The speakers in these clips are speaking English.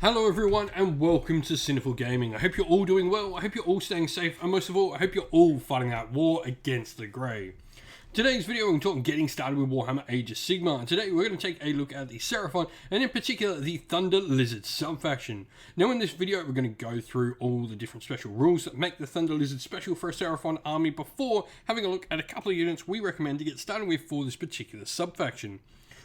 Hello everyone and welcome to Sinful Gaming. I hope you're all doing well, I hope you're all staying safe, and most of all, I hope you're all fighting that war against the Grey. Today's video, we're going to talk getting started with Warhammer Age of Sigmar, and today we're going to take a look at the Seraphon, and in particular the Thunder Lizard sub-faction. Now in this video, we're going to go through all the different special rules that make the Thunder Lizard special for a Seraphon army before having a look at a couple of units we recommend to get started with for this particular sub-faction.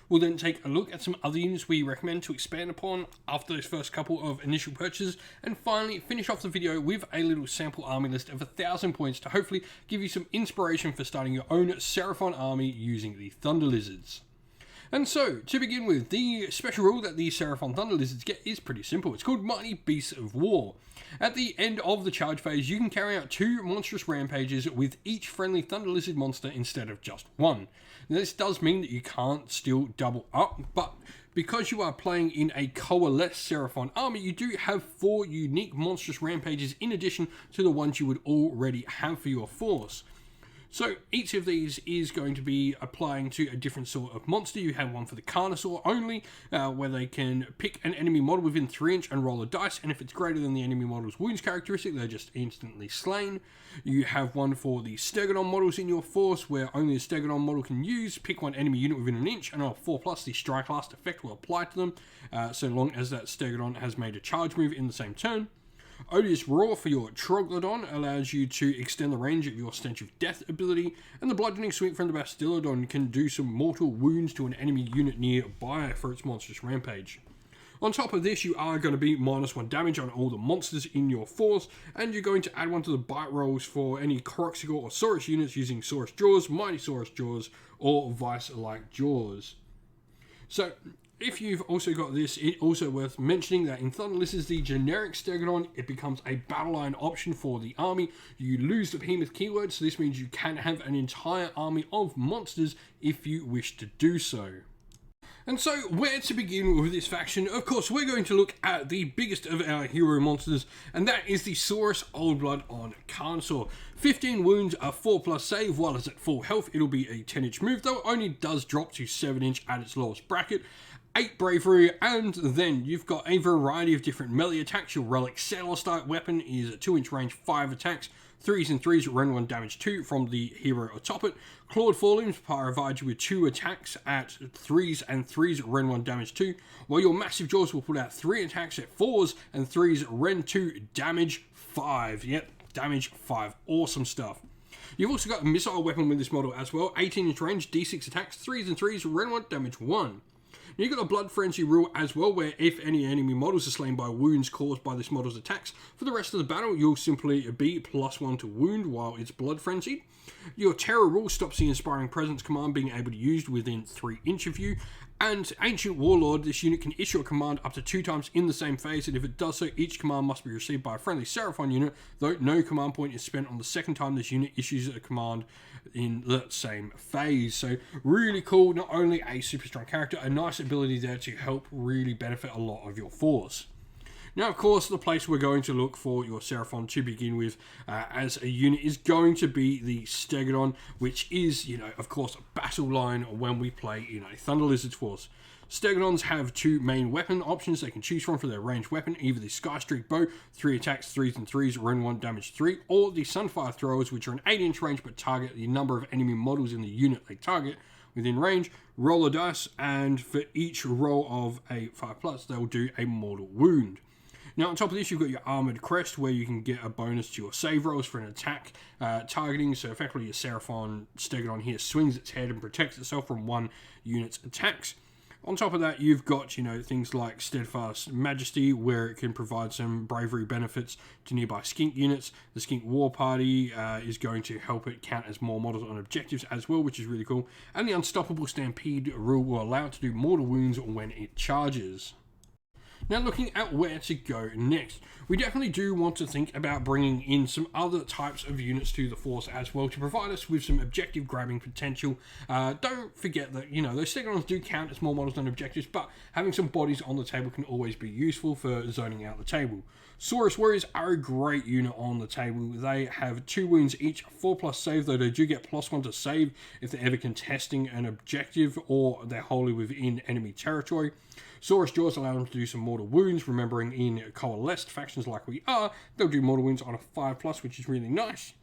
We'll then take a look at some other units we recommend to expand upon after those first couple of initial purchases, and finally finish off the video with a little sample army list of 1,000 points to hopefully give you some inspiration for starting your own Seraphon army using the Thunder Lizards. And so, to begin with, the special rule that the Seraphon Thunder Lizards get is pretty simple. It's called Mighty Beasts of War. At the end of the charge phase, you can carry out 2 monstrous rampages with each friendly Thunder Lizard monster instead of just 1. Now, this does mean that you can't still double up, but because you are playing in a coalesced Seraphon army, you do have 4 unique monstrous rampages in addition to the ones you would already have for your force. So each of these is going to be applying to a different sort of monster. You have one for the Carnosaur only, where they can pick an enemy model within 3 inch and roll a dice, and if it's greater than the enemy model's wounds characteristic, they're just instantly slain. You have one for the Stegodon models in your force, where only the Stegodon model can use. Pick one enemy unit within 1 inch, and on a 4+, the Strike Last effect will apply to them, so long as that Stegodon has made a charge move in the same turn. Odious Roar for your Troglodon allows you to extend the range of your Stench of Death ability, and the Bludgeoning Sweep from the Bastillodon can do some mortal wounds to an enemy unit nearby for its monstrous rampage. On top of this, you are going to be -1 damage on all the monsters in your force, and you're going to add 1 to the bite rolls for any Coroxigal or Saurus units using Saurus Jaws, Mighty Saurus Jaws, or Vice-like Jaws. So, if you've also got this, it's also worth mentioning that in Thunder Lizards, the generic Stegodon, it becomes a battle line option for the army. You lose the behemoth keyword, so this means you can have an entire army of monsters if you wish to do so. And so, where to begin with this faction? Of course, we're going to look at the biggest of our hero monsters, and that is the Saurus Old Blood on Carnosaur. 15 wounds, a 4+ save, while it's at full health, it'll be a 10-inch move, though it only does drop to 7-inch at its lowest bracket. 8 bravery, and then you've got a variety of different melee attacks. Your Relic Celestite weapon is at 2-inch range, 5 attacks, 3s and 3s, rend 1 damage 2 from the hero atop it. Clawed Forelimbs provides you with 2 attacks at 3s and 3s, rend 1 damage 2, while your Massive Jaws will put out 3 attacks at 4s and 3s, rend 2, damage 5. Yep, damage 5. Awesome stuff. You've also got a missile weapon with this model as well. 18-inch range, D6 attacks, 3s and 3s, rend 1, damage 1. You've got a Blood Frenzy rule as well, where if any enemy models are slain by wounds caused by this model's attacks, for the rest of the battle, you'll simply be +1 to wound while it's Blood Frenzied. Your Terror rule stops the Inspiring Presence command being able to be used within 3 inch of you. And Ancient Warlord, this unit can issue a command up to 2 times in the same phase, and if it does so, each command must be received by a friendly Seraphon unit, though no command point is spent on the second time this unit issues a command in the same phase. So really cool, not only a super strong character, a nice ability there to help really benefit a lot of your force. Now, of course, the place we're going to look for your Seraphon to begin with as a unit is going to be the Stegodon, which is, of course, a battle line when we play in a Thunder Lizards force. Stegodons have 2 main weapon options they can choose from for their ranged weapon, either the Skystreak Bow, 3 attacks, 3s and 3s, rend 1, damage 3, or the Sunfire Throwers, which are an 8-inch range but target the number of enemy models in the unit they target within range, roll a dice, and for each roll of a 5+, they'll do a mortal wound. Now, on top of this, you've got your Armored Crest, where you can get a bonus to your save rolls for an attack targeting. So, effectively, your Seraphon Stegodon here swings its head and protects itself from one unit's attacks. On top of that, you've got, things like Steadfast Majesty, where it can provide some bravery benefits to nearby skink units. The Skink War Party is going to help it count as more models on objectives as well, which is really cool. And the Unstoppable Stampede rule will allow it to do mortal wounds when it charges. Now, looking at where to go next, we definitely do want to think about bringing in some other types of units to the force as well to provide us with some objective grabbing potential. Don't forget that, those Stegodons do count as more models than objectives, but having some bodies on the table can always be useful for zoning out the table. Saurus Warriors are a great unit on the table. They have 2 wounds each, 4+ save, though they do get +1 to save if they're ever contesting an objective or they're wholly within enemy territory. Saurus Jaws allow them to do some mortal wounds, remembering in coalesced factions like we are, they'll do mortal wounds on a 5+, which is really nice.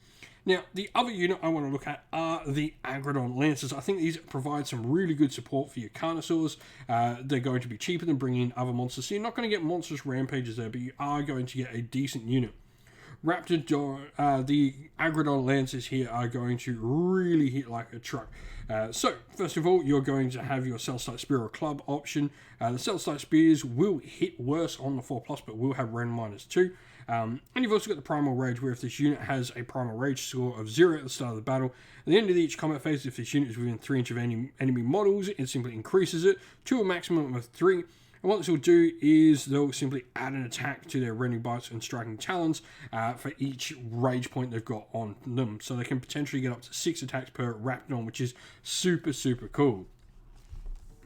Now, the other unit I want to look at are the Agrodon Lancers. I think these provide some really good support for your Carnosaurs. They're going to be cheaper than bringing in other monsters, so you're not going to get monstrous rampages there, but you are going to get a decent unit. The Agrodon Lancers here are going to really hit like a truck. So, first of all, you're going to have your Celestite Spear or Club option. The Celestite Spears will hit worse on the 4+, but will have Ren -2. And you've also got the Primal Rage, where if this unit has a Primal Rage score of 0 at the start of the battle, at the end of each combat phase, if this unit is within 3 inches of any enemy models, it simply increases it to a maximum of 3. And what this will do is they'll simply add an attack to their Rending Bites and Striking Talons for each rage point they've got on them. So they can potentially get up to 6 attacks per Raptidon, which is super, super cool.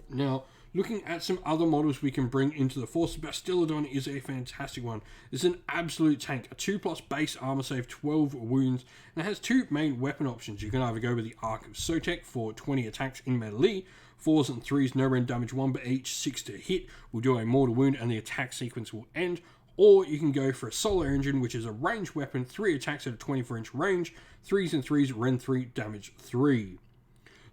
Now, looking at some other models we can bring into the force, Bastillodon is a fantastic one. It's an absolute tank, a 2+ base armor save, 12 wounds, and it has 2 main weapon options. You can either go with the Arc of Sotek for 20 attacks in melee, 4s and 3s, no rend damage 1, but each 6 to hit will do a mortal wound and the attack sequence will end. Or you can go for a Solar Engine, which is a ranged weapon, 3 attacks at a 24-inch range, 3s and 3s, rend 3, damage 3.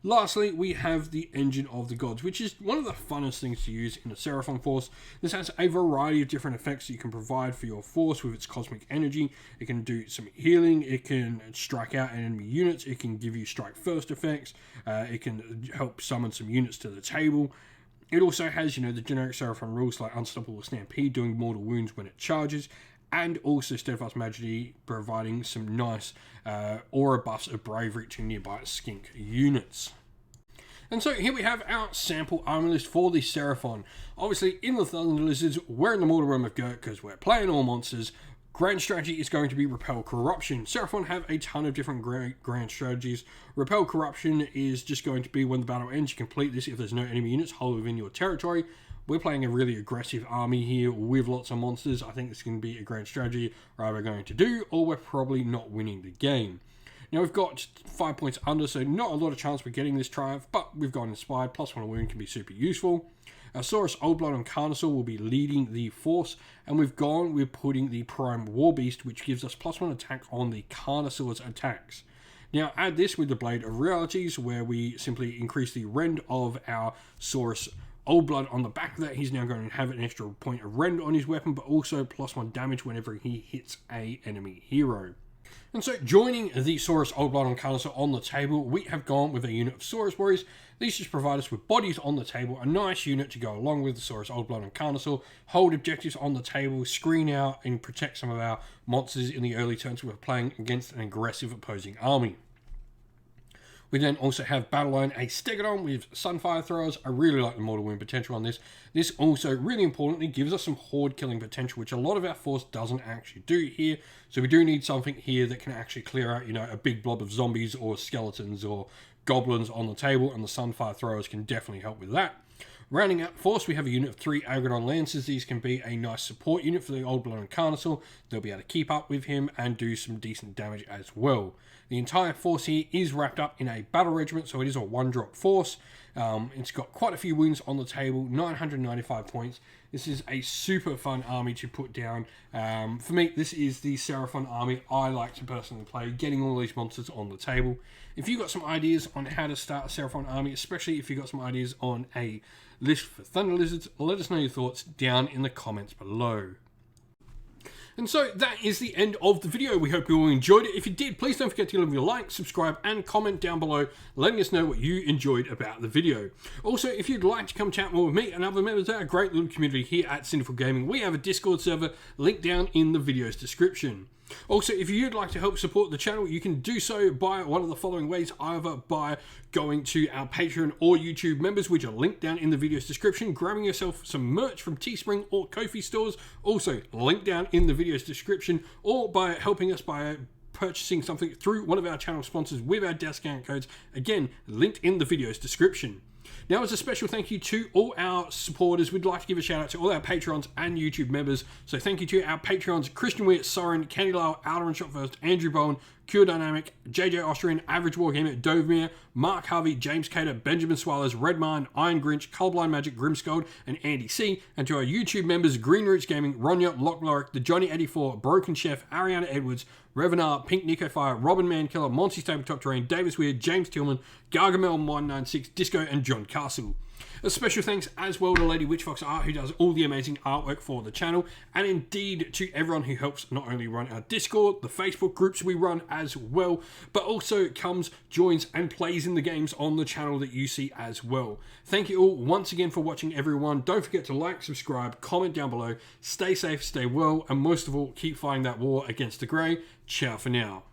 Lastly, we have the Engine of the Gods, which is one of the funnest things to use in a Seraphon force. This has a variety of different effects that you can provide for your force with its cosmic energy. It can do some healing, it can strike out enemy units, it can give you strike first effects, it can help summon some units to the table. It also has, the generic Seraphon rules like Unstoppable Stampede, doing mortal wounds when it charges, and also Steadfast Majesty, providing some nice aura buffs of bravery to nearby skink units. And so here we have our sample army list for the Seraphon. Obviously, in the Thunder Lizards, we're in the Mortal Realm of Gert because we're playing all monsters. Grand strategy is going to be Repel Corruption. Seraphon have a ton of different grand strategies. Repel Corruption is just going to be when the battle ends, you complete this if there's no enemy units wholly within your territory. We're playing a really aggressive army here with lots of monsters. I think it's going to be a grand strategy we're either going to do, or we're probably not winning the game. Now we've got 5 points under, so not a lot of chance for getting this triumph, but we've got Inspired, +1 a wound can be super useful. Our Saurus Old Blood on Carnosaur will be leading the force, and we're putting the Prime War Beast, which gives us +1 attack on the Carnosaur's attacks. Now add this with the Blade of Realities, where we simply increase the rend of our Saurus Old Blood on the back of that. He's now going to have an extra point of rend on his weapon, but also +1 damage whenever he hits a enemy hero. And so, joining the Saurus Old Blood on Carnosaur on the table, we have gone with a unit of Saurus Warriors. These just provide us with bodies on the table, a nice unit to go along with the Saurus Old Blood on Carnosaur, hold objectives on the table, screen out and protect some of our monsters in the early turns we're playing against an aggressive opposing army. We then also have Battle Line, a Stegodon with Sunfire Throwers. I really like the mortal wound potential on this. This also, really importantly, gives us some horde killing potential, which a lot of our force doesn't actually do here. So we do need something here that can actually clear out, a big blob of zombies or skeletons or goblins on the table, and the Sunfire Throwers can definitely help with that. Rounding out force, we have a unit of 3 Agrodon Lancers. These can be a nice support unit for the Old Blood on Carnosaur. They'll be able to keep up with him and do some decent damage as well. The entire force here is wrapped up in a battle regiment, so it is a 1-drop force. It's got quite a few wounds on the table, 995 points. This is a super fun army to put down. For me, this is the Seraphon army I like to personally play, getting all these monsters on the table. If you've got some ideas on how to start a Seraphon army, especially if you've got some ideas on a list for Thunder Lizards, let us know your thoughts down in the comments below. And so that is the end of the video. We hope you all enjoyed it. If you did, please don't forget to leave a like, subscribe, and comment down below, letting us know what you enjoyed about the video. Also, if you'd like to come chat more with me and other members of our great little community here at Sinful Gaming, we have a Discord server linked down in the video's description. Also, if you'd like to help support the channel, you can do so by one of the following ways, either by going to our Patreon or YouTube members, which are linked down in the video's description, grabbing yourself some merch from Teespring or Ko-fi stores, also linked down in the video's description, or by helping us by purchasing something through one of our channel sponsors with our discount codes, again, linked in the video's description. Now, as a special thank you to all our supporters, we'd like to give a shout out to all our Patrons and YouTube members. So thank you to our Patrons, Christian Weir, Soren, Candy Lyle, Alder and Shot First, Andrew Bowen, Cure Dynamic, JJ Austrian, Average Wargamer, Dovemir, Mark Harvey, James Cater, Benjamin Swallows, Redmine, Iron Grinch, Colorblind Magic, Grimscold, and Andy C. And to our YouTube members, Green Roots Gaming, Ronya, Lockloric, The Johnny 84, Broken Chef, Ariana Edwards, Revenar, Pink Nico Fire, Robin Mankiller, Monty Tabletop Terrain, Davis Weird, James Tillman, Gargamel196, Disco, and John Castle. A special thanks as well to Lady Witchfox Art, who does all the amazing artwork for the channel, and indeed to everyone who helps not only run our Discord, the Facebook groups we run as well, but also comes, joins, and plays in the games on the channel that you see as well. Thank you all once again for watching, everyone. Don't forget to like, subscribe, comment down below, stay safe, stay well, and most of all, keep fighting that war against the Grey. Ciao for now.